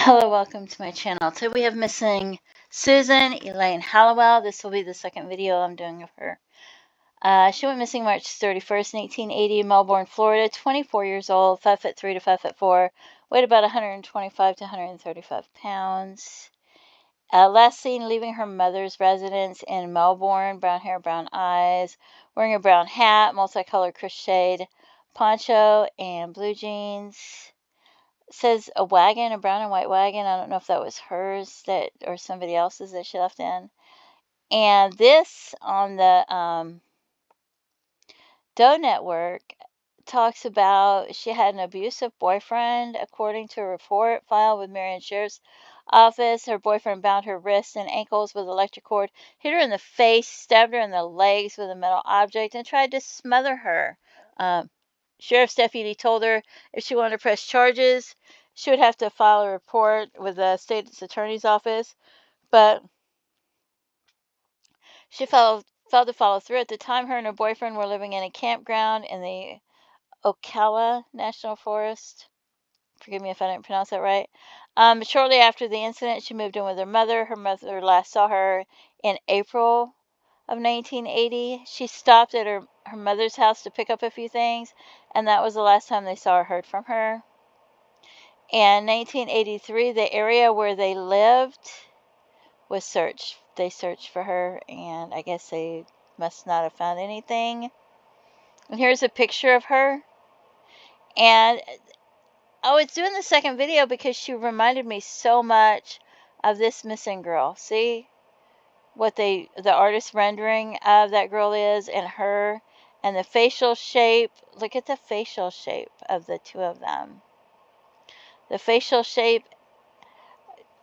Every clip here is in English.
Hello, welcome to my channel. Today we have missing Susan Elaine Hallowell. This will be the second video I'm doing of her. She went missing March 31st, 1880, Melbourne, Florida, 24 years old, 5'3" to 5'4", weighed about 125 to 135 pounds. Last seen leaving her mother's residence in Melbourne, brown hair, brown eyes, wearing a brown hat, multicolored crocheted poncho, and blue jeans. Says a wagon, a brown and white wagon. I don't know if that was hers that or somebody else's that she left in. And this on the Doe Network talks about she had an abusive boyfriend, according to a report filed with Marion Sheriff's Office. Her boyfriend bound her wrists and ankles with electric cord, hit her in the face, stabbed her in the legs with a metal object, and tried to smother her. Sheriff's deputy told her if she wanted to press charges, she would have to file a report with the state's attorney's office, but she failed to follow through. At the time, her and her boyfriend were living in a campground in the Ocala National Forest. Forgive me if I didn't pronounce that right. Shortly after the incident, she moved in with her mother. Her mother last saw her in April of 1980. She stopped at her mother's house to pick up a few things, and that was the last time they saw or heard from her. In 1983, the area where they lived was searched. They searched for her, and I guess they must not have found anything. And here's a picture of her. And I was doing the second video because she reminded me so much of this missing girl. See what the artist rendering of that girl is, and her, and the facial shape. Look at the facial shape of the two of them. The facial shape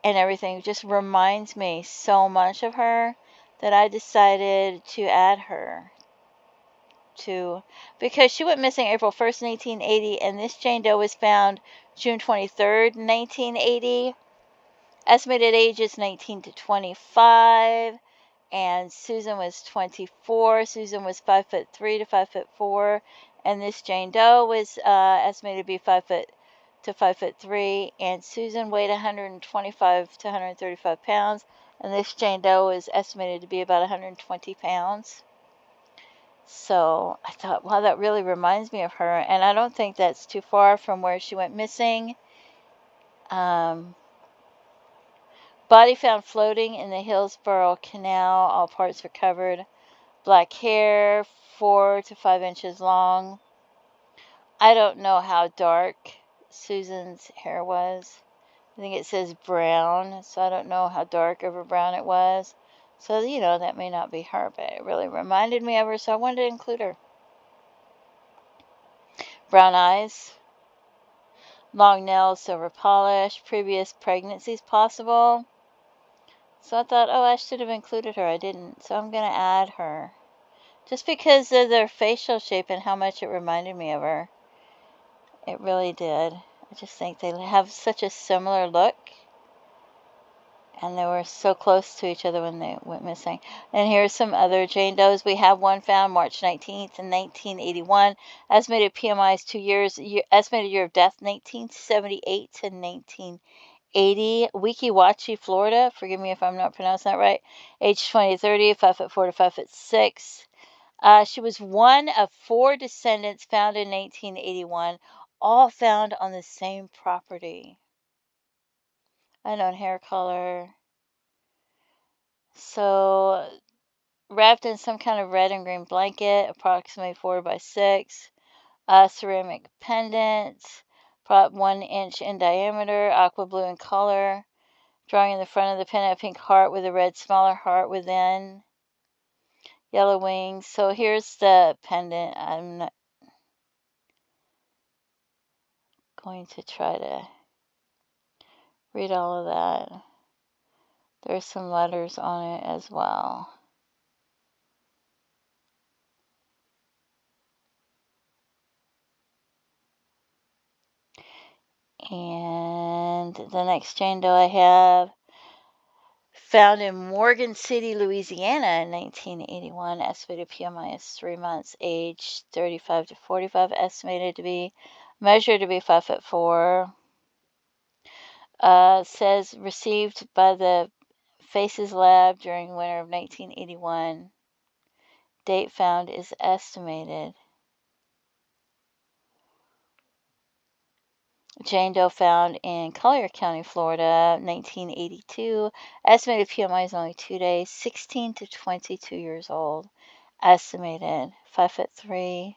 and everything just reminds me so much of her that I decided to add her to, because she went missing April 1st, 1980, and this Jane Doe was found June 23rd, 1980. Estimated age is 19 to 25, and Susan was 24. Susan was 5'3" to 5'4", and this Jane Doe was estimated to be 5 foot to 5'3", and Susan weighed 125 to 135 pounds, and this Jane Doe is estimated to be about 120 pounds. So I thought, wow, that really reminds me of her, and I don't think that's too far from where she went missing. Body found floating in the Hillsborough Canal. All parts recovered. Black hair, 4 to 5 inches long. I don't know how dark Susan's hair was. I think it says brown, so I don't know how dark of a brown it was. So, that may not be her, but it really reminded me of her, so I wanted to include her. Brown eyes. Long nails, silver polish. Previous pregnancies possible. So I thought, oh, I should have included her. I didn't. So I'm going to add her. Just because of their facial shape and how much it reminded me of her. It really did. I just think they have such a similar look. And they were so close to each other when they went missing. And here's some other Jane Does. We have one found March 19th in 1981. Estimated PMI is 2 years. Estimated year of death, 1978 to 1980. Weeki Florida. Forgive me if I'm not pronouncing that right. Age 20 to 30, 5'4" to 5'6". She was one of 4 descendants found in 1981, all found on the same property. Unknown hair color. So, wrapped in some kind of red and green blanket, approximately 4 by 6. Ceramic pendant, 1 inch in diameter, aqua blue in color. Drawing in the front of the pendant, a pink heart with a red smaller heart within. Yellow wings. So here's the pendant. I'm not going to try to read all of that. There's some letters on it as well. And the next Jane Doe I have, found in Morgan City, Louisiana in 1981. Estimated PMI is 3 months. Age 35 to 45. Estimated to be, measured to be 5'4". Says received by the Faces Lab during winter of 1981. Date found is estimated. Jane Doe found in Collier County, Florida, 1982. Estimated PMI is only 2 days. 16 to 22 years old. Estimated 5'3".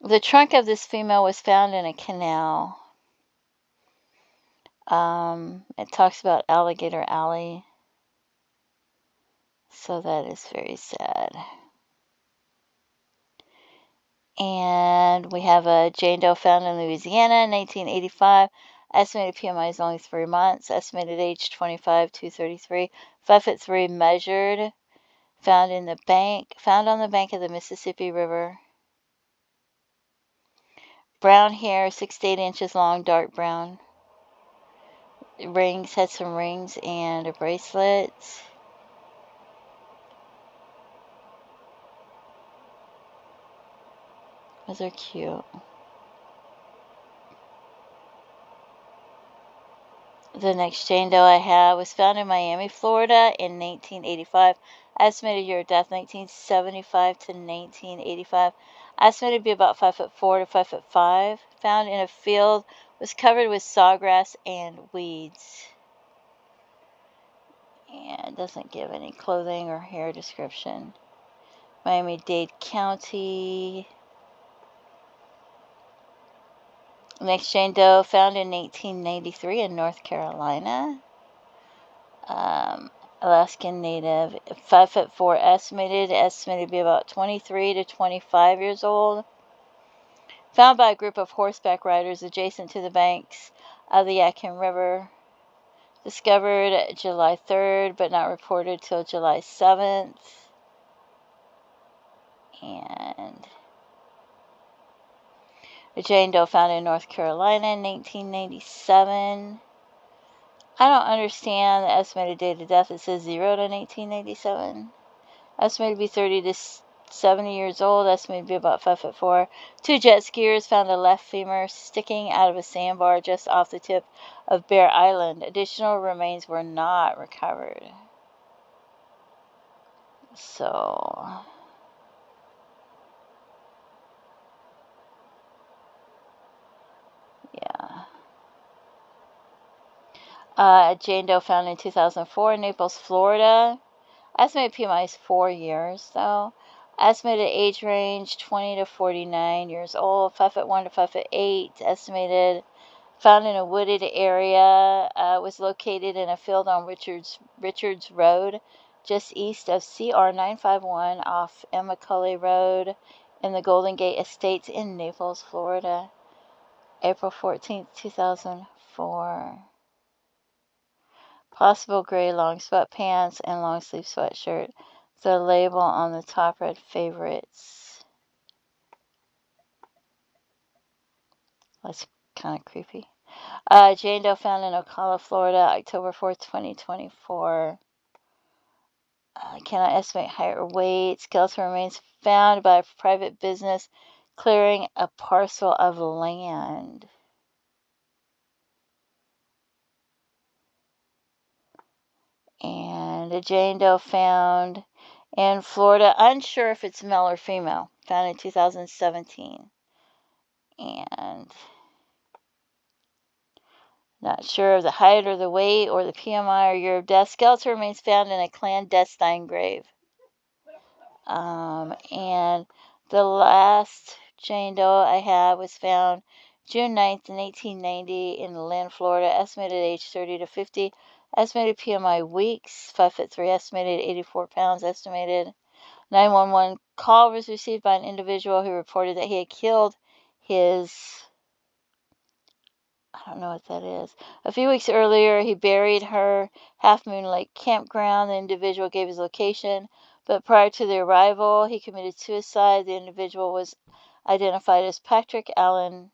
The trunk of this female was found in a canal. It talks about Alligator Alley. So that is very sad. And we have a Jane Doe found in Louisiana, 1985. Estimated PMI is only 3 months. Estimated age 25 to 33. 5'3", measured. Found on the bank of the Mississippi River. Brown hair, 6 to 8 inches long, dark brown. Rings, had some rings and a bracelet. Those are cute. The next Jane Doe I have was found in Miami, Florida in 1985. Estimated year of death 1975 to 1985. Estimated to be about 5'4" to 5'5". Found in a field, was covered with sawgrass and weeds. And doesn't give any clothing or hair description. Miami-Dade County. Next Jane Doe found in 1893 in North Carolina. Alaskan native, 5'4", estimated to be about 23 to 25 years old. Found by a group of horseback riders adjacent to the banks of the Yadkin River. Discovered July 3rd, but not reported till July 7th. And the Jane Doe found in North Carolina in 1997. I don't understand the estimated date of death. It says 0 to 1997. Estimated to be 30 to 70 years old. Estimated to be about 5'4". 2 jet skiers found a left femur sticking out of a sandbar just off the tip of Bear Island. Additional remains were not recovered. So, yeah. Jane Doe found in 2004 in Naples, Florida. Estimated PMI is 4 years, though. Estimated age range 20 to 49 years old, 5'1" to 5'8". Estimated found in a wooded area. Was located in a field on Richards Road, just east of CR 951 off McCulley Road in the Golden Gate Estates in Naples, Florida. April 14th, 2004. Possible gray long sweatpants and long sleeve sweatshirt. The label on the top read favorites. That's kind of creepy. Jane Doe found in Ocala, Florida, October 4th, 2024. Cannot estimate height or weight. Skeleton remains found by a private business clearing a parcel of land. And a Jane Doe found in Florida, unsure if it's male or female, found in 2017. And not sure of the height or the weight or the PMI or year of death. Skeleton remains found in a clandestine grave. And the last Jane Doe I have was found June 9th, 1890 in Lynn, Florida. Estimated age 30 to 50. Estimated PMI weeks, 5'3", estimated 84 pounds, estimated. 911 call was received by an individual who reported that he had killed his, I don't know what that is. A few weeks earlier, he buried her Half Moon Lake campground. The individual gave his location, but prior to the arrival, he committed suicide. The individual was identified as Patrick Allen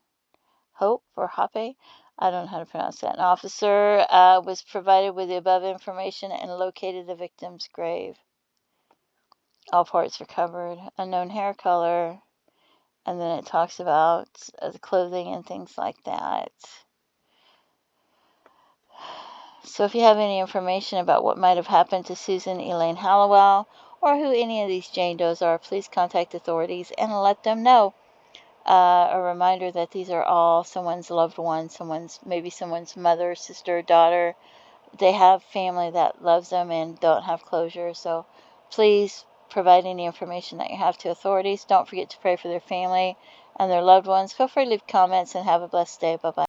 Hope or Hoppe. I don't know how to pronounce that. An officer was provided with the above information and located the victim's grave. All parts recovered. Unknown hair color. And then it talks about the clothing and things like that. So if you have any information about what might have happened to Susan Elaine Hallowell or who any of these Jane Does are, please contact authorities and let them know. A reminder that these are all someone's loved one, maybe someone's mother, sister, daughter. They have family that loves them and don't have closure. So please provide any information that you have to authorities. Don't forget to pray for their family and their loved ones. Feel free to leave comments and have a blessed day. Bye-bye.